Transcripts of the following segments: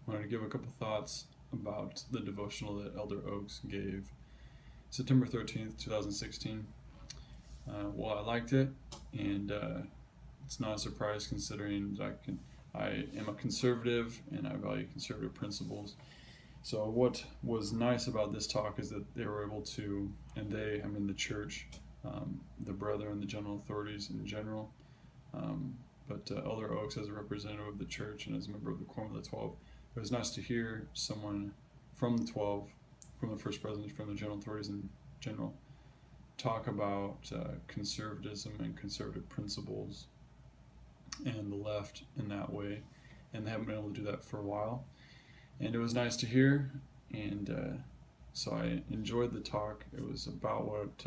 wanted to give a couple thoughts about the devotional that Elder Oaks gave September 13th, 2016. Well, I liked it, and it's not a surprise considering that I am a conservative and I value conservative principles. So what was nice about this talk is that they were able to, and I mean the church, the brethren, the general authorities in general, but Elder Oaks as a representative of the church and as a member of the Quorum of the 12, it was nice to hear someone from the 12, from the First Presidency, from the general authorities in general, talk about conservatism and conservative principles and the left in that way, and they haven't been able to do that for a while. And it was nice to hear, and so I enjoyed the talk. It was about what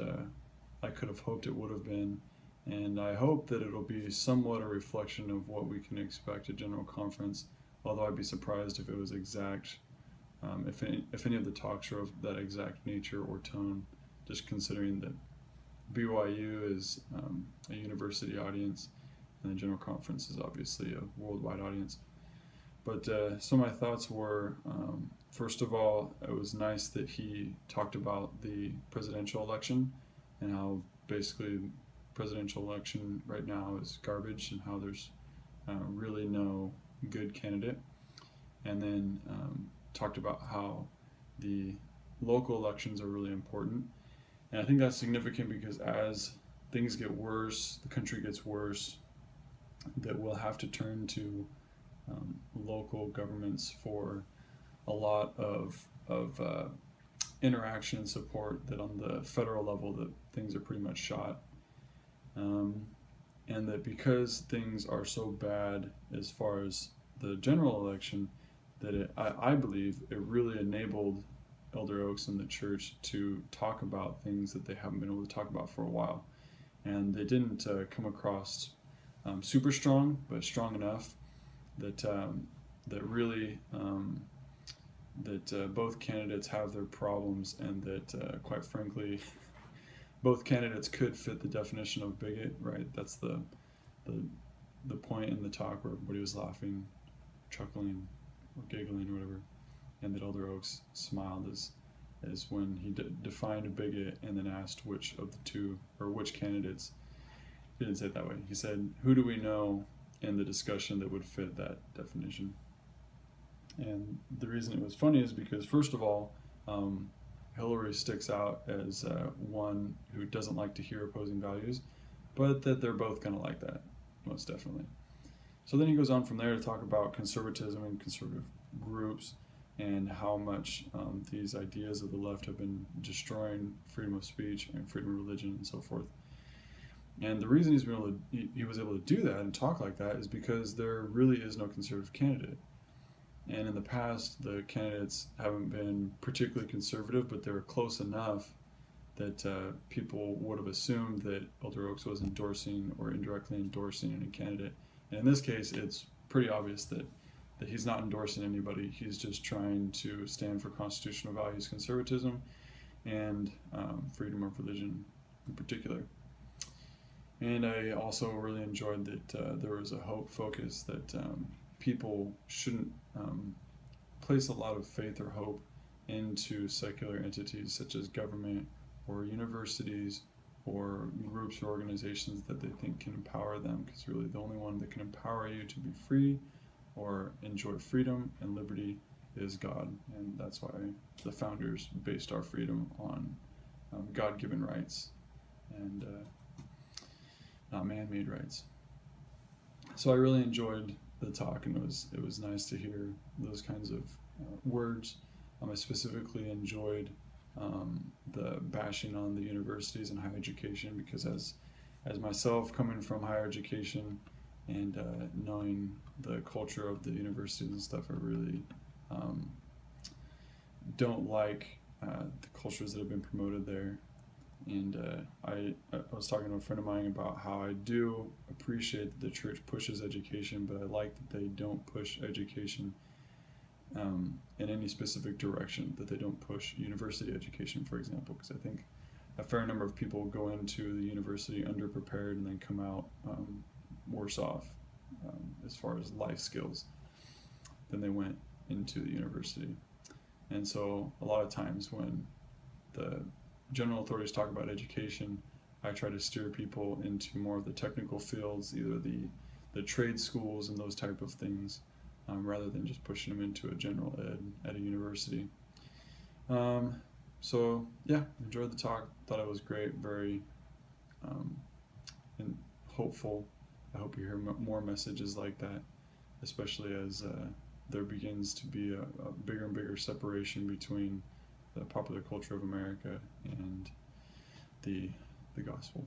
I could have hoped it would have been, and I hope that it'll be somewhat a reflection of what we can expect at General Conference, although I'd be surprised if it was exact, if any of the talks are of that exact nature or tone, just considering that BYU is a university audience, and the General Conference is obviously a worldwide audience. But some of my thoughts were, first of all, it was nice that he talked about the presidential election and how basically presidential election right now is garbage and how there's really no good candidate. And then talked about how the local elections are really important. And I think that's significant because as things get worse, the country gets worse, that we'll have to turn to local governments for a lot of interaction and support, that on the federal level that things are pretty much shot, and that because things are so bad as far as the general election, that I believe it really enabled Elder Oaks and the church to talk about things that they haven't been able to talk about for a while, and they didn't come across super strong, but strong enough that really both candidates have their problems, and that quite frankly both candidates could fit the definition of bigot, right? That's the point in the talk where everybody was laughing, chuckling, or giggling or whatever, and that Elder Oaks smiled as when he defined a bigot and then asked which of the two, or which candidates. He didn't say it that way. He said, who do we know in the discussion that would fit that definition? And the reason it was funny is because, first of all, Hillary sticks out as one who doesn't like to hear opposing values, but that they're both going to like that, most definitely. So then he goes on from there to talk about conservatism and conservative groups and how much these ideas of the left have been destroying freedom of speech and freedom of religion and so forth. And the reason he was able to do that and talk like that is because there really is no conservative candidate. And in the past, the candidates haven't been particularly conservative, but they were close enough that people would have assumed that Elder Oaks was endorsing or indirectly endorsing any candidate. And in this case, it's pretty obvious that he's not endorsing anybody. He's just trying to stand for constitutional values, conservatism, and freedom of religion in particular. And I also really enjoyed that there was a hope focus, that people shouldn't place a lot of faith or hope into secular entities such as government or universities or groups or organizations that they think can empower them, because really the only one that can empower you to be free or enjoy freedom and liberty is God. And that's why the founders based our freedom on God-given rights and not man-made rights. So I really enjoyed the talk, and it was nice to hear those kinds of words. I specifically enjoyed the bashing on the universities and higher education, because as myself coming from higher education and knowing the culture of the universities and stuff, I really don't like the cultures that have been promoted there. And I was talking to a friend of mine about how I do appreciate that the church pushes education, but I like that they don't push education in any specific direction, that they don't push university education, for example, because I think a fair number of people go into the university underprepared and then come out worse off as far as life skills than they went. into the university. And so a lot of times when the general authorities talk about education, I try to steer people into more of the technical fields, either the trade schools and those type of things, rather than just pushing them into a general ed at a university. So yeah, enjoyed the talk. Thought it was great, very and hopeful. I hope you hear more messages like that, especially as there begins to be a bigger and bigger separation between the popular culture of America and the gospel.